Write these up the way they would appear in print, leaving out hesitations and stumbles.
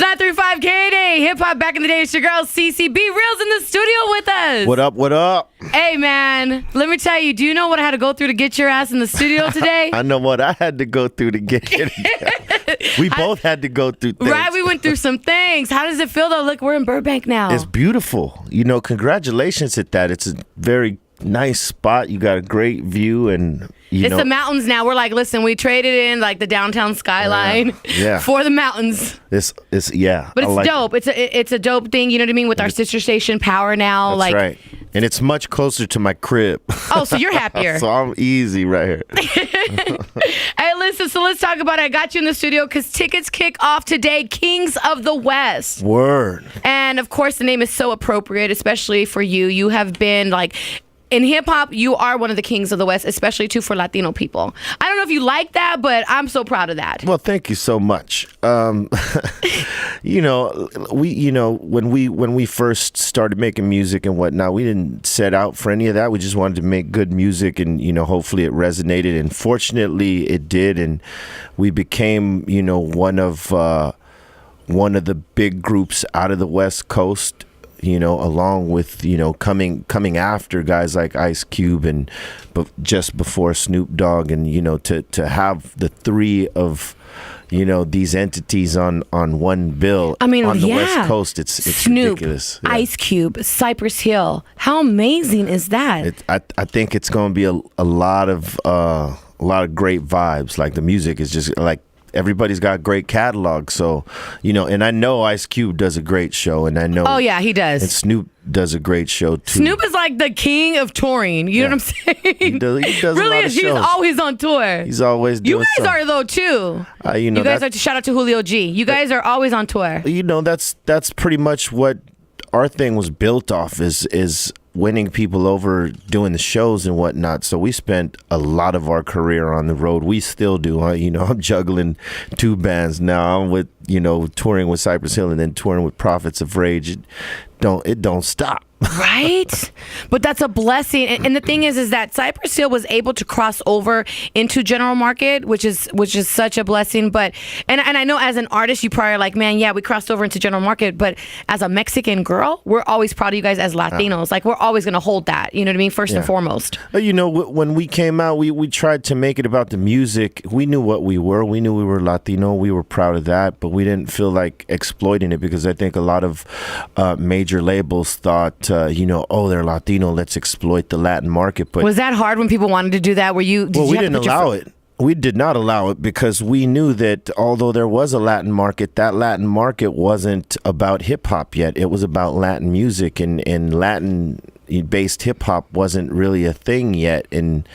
935 KDAY, hip hop back in the day. It's your girl CeCe. Be Real's in the studio with us. What up? What up? Hey man, let me tell you. Do you know what I had to go through to get your ass in the studio today? I know what I had to go through to get it. We both had to go through things. Right, we went through some things. How does it feel though? Look, we're in Burbank now. It's beautiful. You know, congratulations at that. It's a very nice spot. You got a great view, and it's the mountains now. We're like, listen, we traded in like the downtown skyline for the mountains. It's But it's dope. It's a dope thing. You know what I mean? With our sister station Power now. That's right. And it's much closer to my crib. Oh, so you're happier. So I'm easy right here. Hey, listen, so let's talk about it. I got you in the studio because tickets kick off today. Kings of the West. Word. And of course, the name is so appropriate, especially for you. You have been like... In hip-hop, you are one of the kings of the West, especially too for Latino people. I don't know if you like that, but I'm so proud of that. Well, thank you so much. When we first started making music and whatnot, we didn't set out for any of that. We just wanted to make good music, and hopefully it resonated. And fortunately, it did, and we became one of the big groups out of the West Coast. Along with, coming after guys like Ice Cube and just before Snoop Dogg, and, to have the three of, these entities on one bill on the West Coast, it's Snoop, ridiculous. Yeah. Ice Cube, Cypress Hill. How amazing is that? I think it's going to be a lot of great vibes. Like the music is just like, everybody's got great catalog, so and I know Ice Cube does a great show, and I know he does, and Snoop does a great show too. Snoop is like the king of touring, you know what I'm saying? He does really a lot of shows. He's always on tour. He's always doing you guys something. Are though too. You guys are, shout out to Julio G. You guys are always on tour. That's pretty much what our thing was built off, is winning people over, doing the shows and whatnot. So we spent a lot of our career on the road. We still do. I'm juggling 2 bands now. I'm with touring with Cypress Hill and then touring with Prophets of Rage. It don't stop. Right? But that's a blessing. And the thing is that Cypress Hill was able to cross over into general market, which is such a blessing. But and I know as an artist, you probably are like, man, yeah, we crossed over into general market. But as a Mexican girl, we're always proud of you guys as Latinos. Like, we're always going to hold that. You know what I mean? First and foremost. When we came out, we tried to make it about the music. We knew what we were. We knew we were Latino. We were proud of that. But we didn't feel like exploiting it, because I think a lot of major labels thought, they're Latino, let's exploit the Latin market. But was that hard when people wanted to do that? We didn't allow it. We did not allow it, because we knew that although there was a Latin market, that Latin market wasn't about hip hop yet. It was about Latin music, and Latin-based hip hop wasn't really a thing yet. And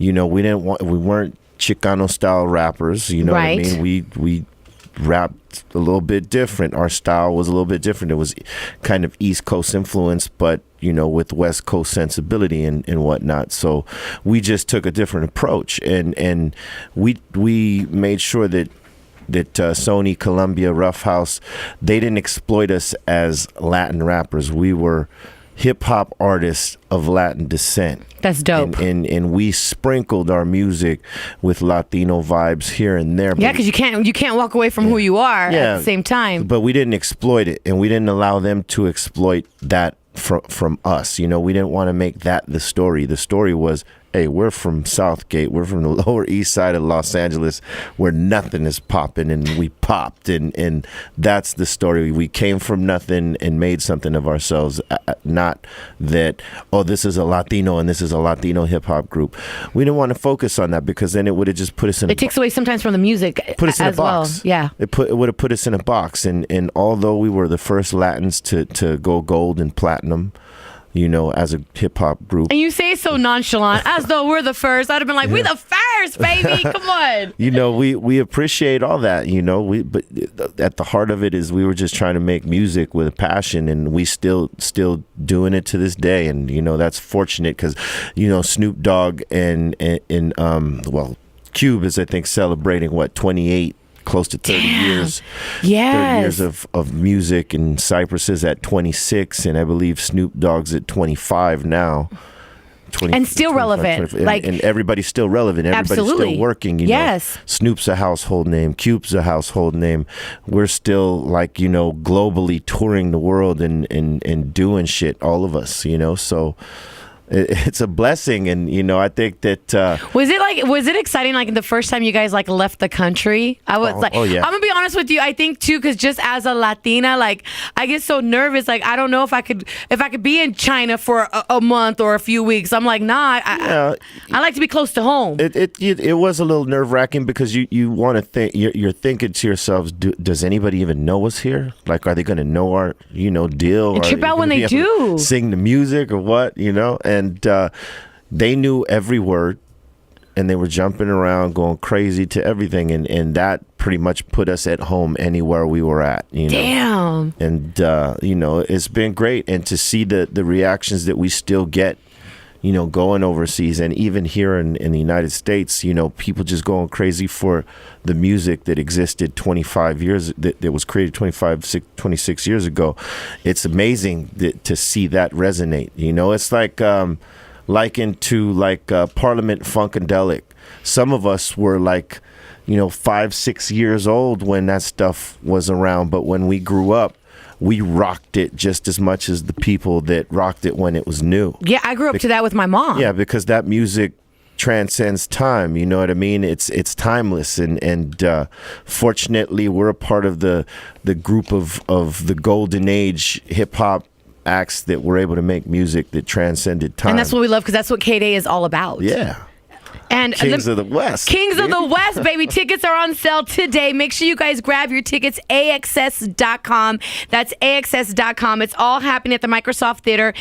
we weren't Chicano style rappers. You know what I mean? We rapped a little bit different. Our style was a little bit different. It was kind of East Coast influence, but with West Coast sensibility and whatnot. So we just took a different approach, and we made sure that Sony, Columbia, Rough House, they didn't exploit us as Latin rappers. We were hip-hop artists of Latin descent. That's dope. And we sprinkled our music with Latino vibes here and there. Yeah, because you can't walk away from who you are at the same time. But we didn't exploit it, and we didn't allow them to exploit that from us. We didn't want to make that the story. The story was, hey, we're from Southgate. We're from the Lower East Side of Los Angeles, where nothing is popping, and we popped, and that's the story. We came from nothing and made something of ourselves. Not that, this is a Latino and this is a Latino hip hop group. We didn't want to focus on that, because then it would have just put us in. It takes away sometimes from the music. Put us in a box. Well. Yeah. It would have put us in a box, and although we were the first Latins to go gold and platinum, as a hip-hop group. And you say so nonchalant, as though we're the first. I'd have been like, we the first, baby. Come on. We appreciate all that, but at the heart of it is we were just trying to make music with a passion, and we still doing it to this day. And, that's fortunate, because, Snoop Dogg and Cube is, I think, celebrating, 28, close to 30 years. Yes. 30 years of music, and Cypress is at 26, and I believe Snoop Dogg's at 25 now. 20 And still 25, relevant. 25, Like, and everybody's still relevant. Everybody's absolutely. still working. You Yes. know? Snoop's a household name. Cube's a household name. We're still like, you know, globally touring the world and doing shit, all of us, you know, so it's a blessing. And, you know, I think that was it exciting like the first time you guys like left the country? I was oh, yeah. I'm gonna be honest with you, I think too, because just as a Latina, like I get so nervous, like I don't know if I could be in China for a month or a few weeks. I'm like, nah, I like to be close to home. It was a little nerve-wracking because you want to think, you're thinking to yourselves, does anybody even know us here? Like, are they going to know our, you know, deal? And trip out when they do. Sing the music or what, you know? And they knew every word, and they were jumping around, going crazy to everything, and that pretty much put us at home anywhere we were at. You know? Damn. And you know, it's been great, and to see the reactions that we still get, you know, going overseas, and even here in the United States, you know, people just going crazy for the music that existed 25 years, that was created 26 years ago. It's amazing to see that resonate. You know, it's like likened to like Parliament Funkadelic. Some of us were like, you know, 5-6 years old when that stuff was around, but when we grew up, we rocked it just as much as the people that rocked it when it was new. Yeah, I grew up to that with my mom. Yeah, because that music transcends time. You know what I mean? It's timeless, and fortunately, we're a part of the group of the golden age hip hop acts that were able to make music that transcended time. And that's what we love, because that's what KDAY is all about. Yeah. And Kings of the West. Kings of the West, baby. Tickets are on sale today. Make sure you guys grab your tickets, AXS.com. That's AXS.com. It's all happening at the Microsoft Theater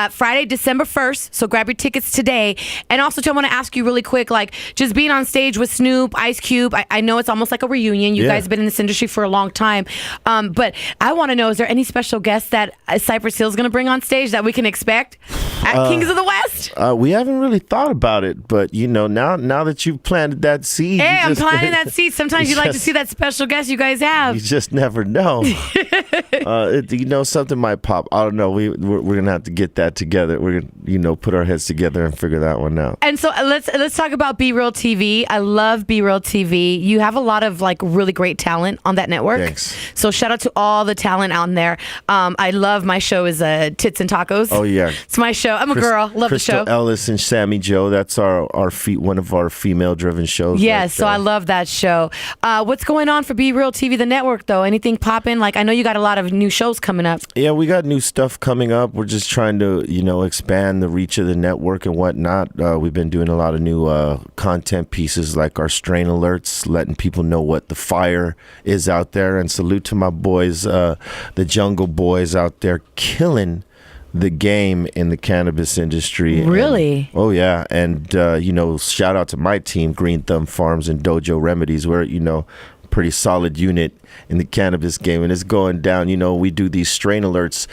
Friday, December 1st. So grab your tickets today. And also, I want to ask you really quick, like, just being on stage with Snoop, Ice Cube, I know it's almost like a reunion. You guys have been in this industry for a long time. But I want to know, is there any special guests that Cypress Hill is going to bring on stage that we can expect at Kings of the West? We haven't really thought about it, but, you know, now that you've planted that seed. Hey, I'm planting that seed. Sometimes you like to see that special guest you guys have. You just never know. You know, something might pop. I don't know. We're going to have to get that together. We're going to, you know, put our heads together and figure that one out. And so let's talk about Be Real TV. I love Be Real TV. You have a lot of like really great talent on that network. Thanks. So shout out to all the talent out there. I love my show is Tits and Tacos. Oh yeah, it's my show. I'm a girl. Love Crystal the show. Ellis and Sammy Joe. That's one of our female-driven shows. Yes, right so I love that show. What's going on for Be Real TV, the network, though? Anything popping? Like, I know you got a lot of new shows coming up. Yeah, we got new stuff coming up. We're just trying to, you know, expand the reach of the network and whatnot. We've been doing a lot of new content pieces, like our strain alerts, letting people know what the fire is out there. And salute to my boys, the Jungle Boys out there killing the game in the cannabis industry. Really? Oh yeah. And you know, shout out to my team, Green Thumb Farms and Dojo Remedies. We're, you know, pretty solid unit in the cannabis game, and it's going down. You know, we do these strain alerts,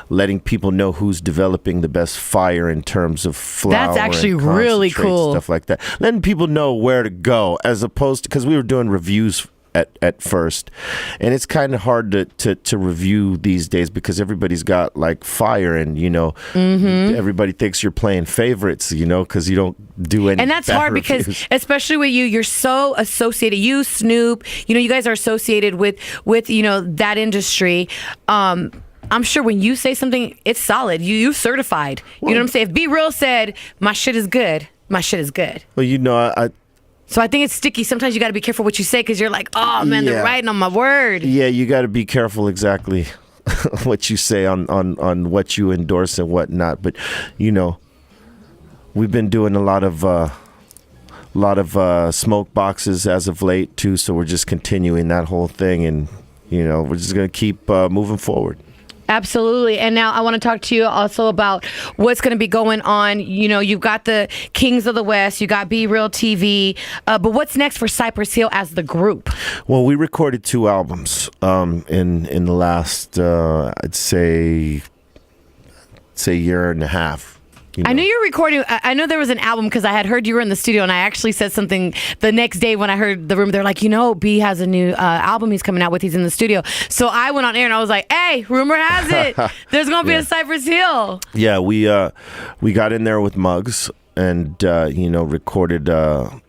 letting people know who's developing the best fire in terms of flower. That's actually and really concentrate, cool. Stuff like that. Letting people know where to go, as opposed to, because we were doing reviews at first, and it's kind of hard to review these days because everybody's got like fire, and you know, everybody thinks you're playing favorites, you know, because you don't do any. And that's hard because, especially with you're so associated. You, Snoop, you know, you guys are associated with you know, that industry. I'm sure when you say something, it's solid. You certified. You know what I'm saying? If Be Real said my shit is good, my shit is good. Well, you know, So I think it's sticky. Sometimes you got to be careful what you say, because you're like, oh man, they're writing on my word. Yeah, you got to be careful exactly what you say on what you endorse and whatnot. But you know, we've been doing a lot of smoke boxes as of late too. So we're just continuing that whole thing, and you know, we're just gonna keep moving forward. Absolutely. And now I want to talk to you also about what's going to be going on. You know, you've got the Kings of the West, you got Be Real TV, but what's next for Cypress Hill as the group? Well, we recorded 2 albums in the last, I'd say year and a half. You know? I knew you were recording. I know there was an album because I had heard you were in the studio, and I actually said something the next day when I heard the room. They're like, B has a new album he's coming out with. He's in the studio. So I went on air and I was like, hey, rumor has it there's going to be a Cypress Hill. Yeah, we got in there with Muggs and recorded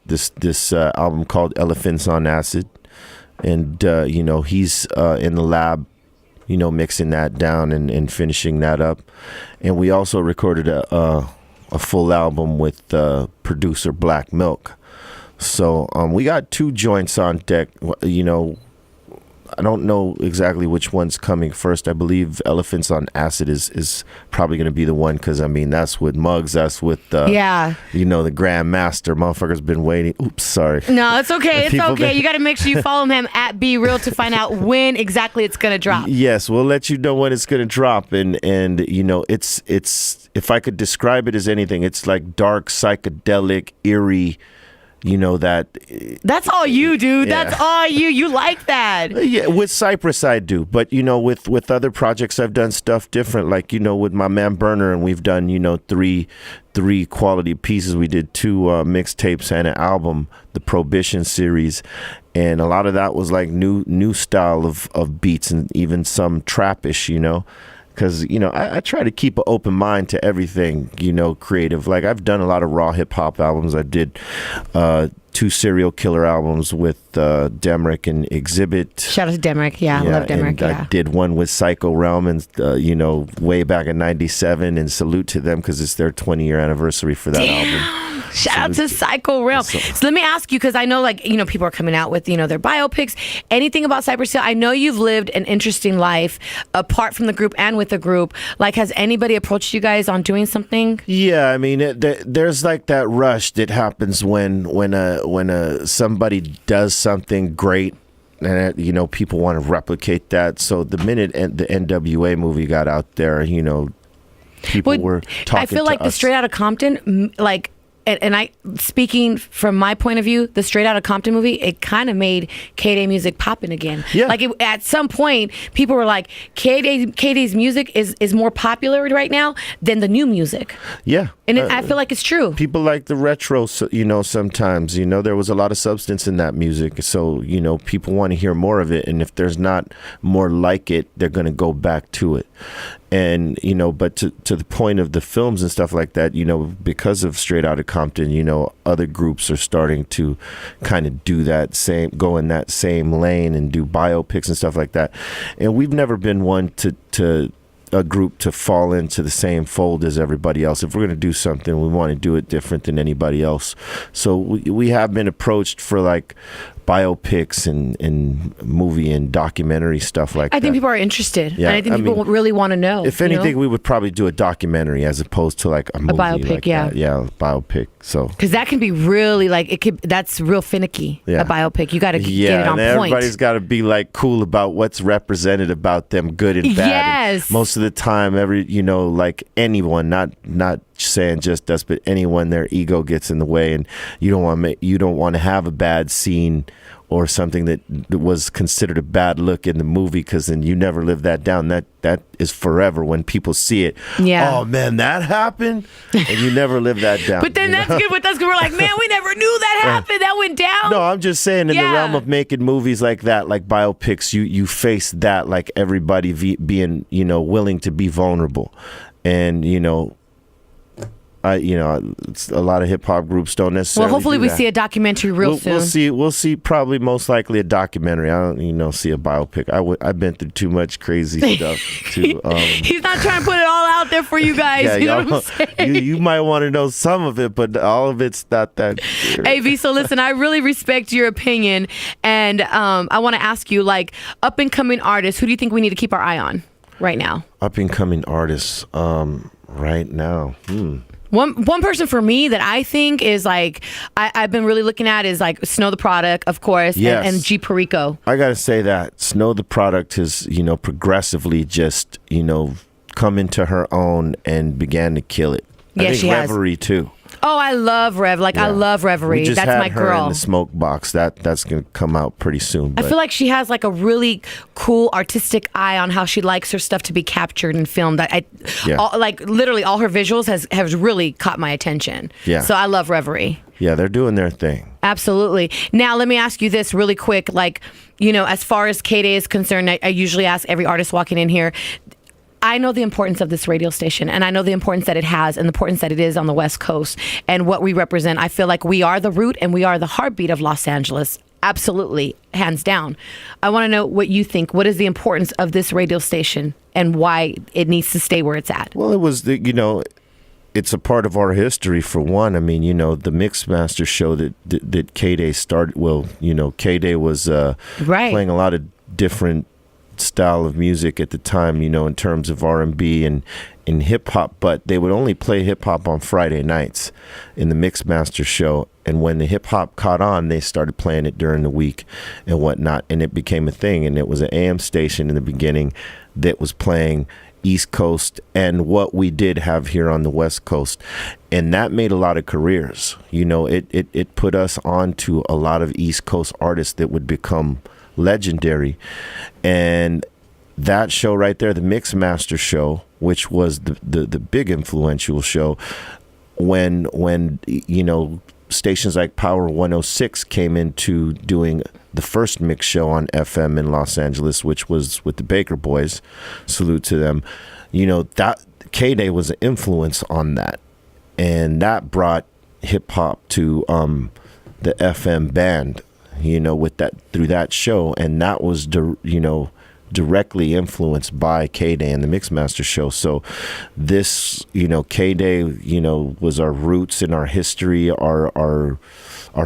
this album called Elephants on Acid, and he's in the lab, mixing that down and finishing that up. And we also recorded a full album with producer Black Milk. So we got 2 joints on deck. I don't know exactly which one's coming first. I believe Elephants on Acid is probably going to be the one, because that's with Muggs. That's with the Grand Master. Motherfucker's been waiting. Oops, sorry. No, it's okay. It's okay. You got to make sure you follow him at Be Real to find out when exactly it's going to drop. Yes, we'll let you know when it's going to drop. And it's if I could describe it as anything, it's like dark, psychedelic, eerie. That's all you, dude. Yeah. That's all you. You like that. Yeah, with Cypress I do. But, with other projects I've done stuff different. Like, with my man Burner, and we've done, 3 quality pieces. We did 2 mixtapes and an album, the Prohibition series. And a lot of that was like new style of beats, and even some trappish, because I try to keep an open mind to everything, creative. Like, I've done a lot of raw hip-hop albums. I did 2 serial killer albums with Demrick and Exhibit. Shout out to Demrick. Yeah, I love Demrick. And I did one with Psycho Realm, and way back in '97, and salute to them because it's their 20-year anniversary for that album. Shout out to Psycho Realm. So let me ask you, because I know, people are coming out with, their biopics. Anything about Cypress Hill? I know you've lived an interesting life apart from the group and with the group. Like, has anybody approached you guys on doing something? Yeah, I mean, there's like that rush that happens when somebody does something great, and people want to replicate that. So the minute the NWA movie got out there, people were talking. I feel like to the us. Straight Outta Compton, and I, speaking from my point of view, the Straight Outta Compton movie, it kind of made KDAY music popping again. Yeah. At some point, people were like, KDAY's music is more popular right now than the new music. Yeah. And I feel like it's true. People like the retro, sometimes, there was a lot of substance in that music. So, people want to hear more of it. And if there's not more like it, they're going to go back to it. And, but to the point of the films and stuff like that, because of Straight Outta Compton, other groups are starting to kind of go in that same lane and do biopics and stuff like that. And we've never been one to a group to fall into the same fold as everybody else. If we're going to do something, we want to do it different than anybody else. So we have been approached for like biopics and movie and documentary stuff like that. I think people are interested. Yeah, and I think people really want to know. If anything, we would probably do a documentary as opposed to like a movie. Biopic, like yeah. That. Yeah, a biopic. So because that can be really that's real finicky. Yeah. A biopic. You got to get it on and point. Everybody's got to be like cool about what's represented about them, good and bad. Yes. And most of the time, like anyone, not saying just us, but anyone, their ego gets in the way, and you don't want to have a bad scene or something that was considered a bad look in the movie, because then you never live that down. That is forever when people see it. Yeah. Oh man, that happened, and you never live that down. But then that's good with us, because we're like, man, we never knew that happened. That went down. No, I'm just saying, in the realm of making movies like that, like biopics, you face that, like everybody being willing to be vulnerable, and it's a lot of hip hop groups don't necessarily. Well, hopefully we see a documentary soon. We'll see probably most likely a documentary. I don't see a biopic. I've been through too much crazy stuff. He's not trying to put it all out there for you guys. Yeah, you know what I'm saying? You might want to know some of it, but all of it's not that. Hey V, so listen, I really respect your opinion, and I want to ask you, like, up and coming artists, who do you think we need to keep our eye on right now? Up and coming artists, right now. One person for me that I think is like I've been really looking at is like Snow the Product, of course, yes. and G Perico. I gotta say that Snow the Product has progressively just come into her own and began to kill it. Yeah, I think she has. Reverie too. Oh, I love Rev. Like, I love Reverie. We just That's had my her girl. in the smoke box. That's going to come out pretty soon. I feel like she has like a really cool artistic eye on how she likes her stuff to be captured and filmed. Like literally all her visuals has really caught my attention. Yeah. So I love Reverie. Yeah, they're doing their thing. Absolutely. Now, let me ask you this really quick. Like, you know, as far as KDAY is concerned, I usually ask every artist walking in here, I know the importance of this radio station, and I know the importance that it has and the importance that it is on the West Coast and what we represent. I feel like we are the root and we are the heartbeat of Los Angeles. Absolutely, hands down. I want to know what you think. What is the importance of this radio station and why it needs to stay where it's at? Well, it was it's a part of our history, for one. I mean, the Mixmaster show that KDAY started. Well, KDAY was playing a lot of different style of music at the time, in terms of R&B and in hip hop, but they would only play hip hop on Friday nights in the Mixmaster show. And when the hip hop caught on, they started playing it during the week and whatnot, and it became a thing. And it was an AM station in the beginning that was playing East Coast and what we did have here on the West Coast, and that made a lot of careers. It put us on to a lot of East Coast artists that would become legendary. And that show right there, the Mixmaster show, which was the big influential show, when stations like Power 106 came into doing the first mix show on FM in Los Angeles, which was with the Baker Boys. Salute to them. That KDAY was an influence on that, and that brought hip hop to the FM band, with that, through that show. And that was directly influenced by KDAY and the Mixmaster show. So this, KDAY, was our roots and our history, our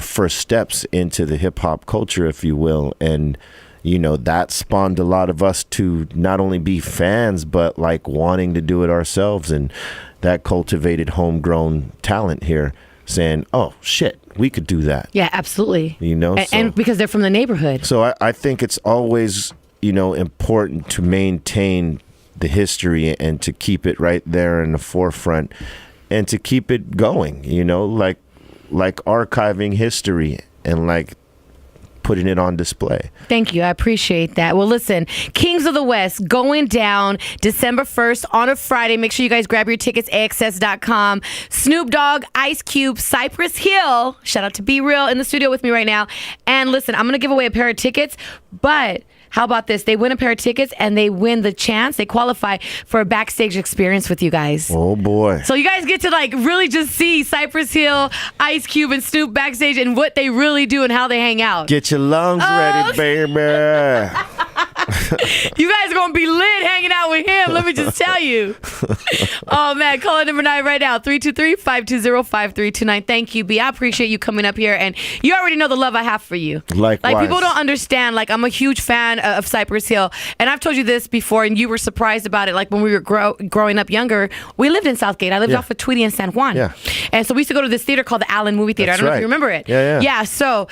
first steps into the hip hop culture, if you will. And that spawned a lot of us to not only be fans, but like wanting to do it ourselves. And that cultivated homegrown talent here, saying, oh shit, we could do that. Yeah, absolutely. So, and because they're from the neighborhood. So I think it's always important to maintain the history and to keep it right there in the forefront and to keep it going, like archiving history and like putting it on display. Thank you. I appreciate that. Well, listen, Kings of the West going down December 1st on a Friday. Make sure you guys grab your tickets, AXS.com. Snoop Dogg, Ice Cube, Cypress Hill. Shout out to Be Real in the studio with me right now. And listen, I'm going to give away a pair of tickets, but how about this? They win a pair of tickets and they win the chance. They qualify for a backstage experience with you guys. Oh, boy. So you guys get to like really just see Cypress Hill, Ice Cube, and Snoop backstage and what they really do and how they hang out. Get your lungs ready, baby. You guys are going to be lit hanging out with him. Let me just tell you. Oh, man. Call it number 9 right now. 323-520-5329. Thank you, B. I appreciate you coming up here. And you already know the love I have for you. Likewise. Like, people don't understand. Like, I'm a huge fan of Cypress Hill. And I've told you this before, and you were surprised about it. Like, when we were growing up younger, we lived in Southgate. I lived off of Tweedy and San Juan. Yeah. And so we used to go to this theater called the Allen Movie Theater. That's I don't know right. if you remember it. Yeah. So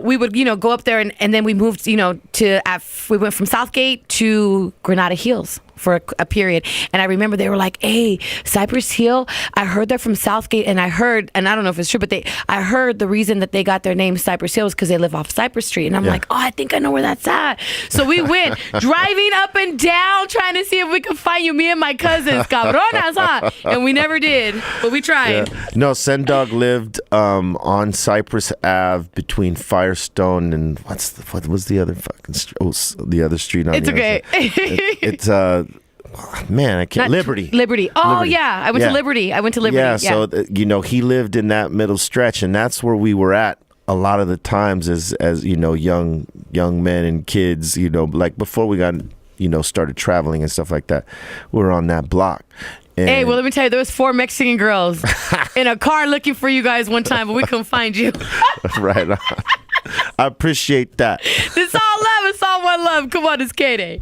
we would, go up there, and then we moved, we went from Southgate to Granada Hills for a period. And I remember they were like, hey, Cypress Hill, I heard they're from Southgate, and I don't know if it's true, but I heard the reason that they got their name Cypress Hill is because they live off Cypress Street. And I'm like, oh, I think I know where that's at. So we went driving up and down trying to see if we could find you, me and my cousins, cabronas, huh? And we never did, but we tried. Yeah. No, Sendog lived on Cypress Ave between Firestone and what was the other fucking the other street on it's the okay. It's man, I can't. Liberty. Oh, Liberty. yeah. I went to Liberty. Yeah, so, he lived in that middle stretch, and that's where we were at a lot of the times as young men and kids, like before we got, started traveling and stuff like that. We were on that block. And hey, well, let me tell you, there was 4 Mexican girls in a car looking for you guys one time, but we couldn't find you. Right on. I appreciate that. It's all love. It's all one love. Come on, it's KDAY.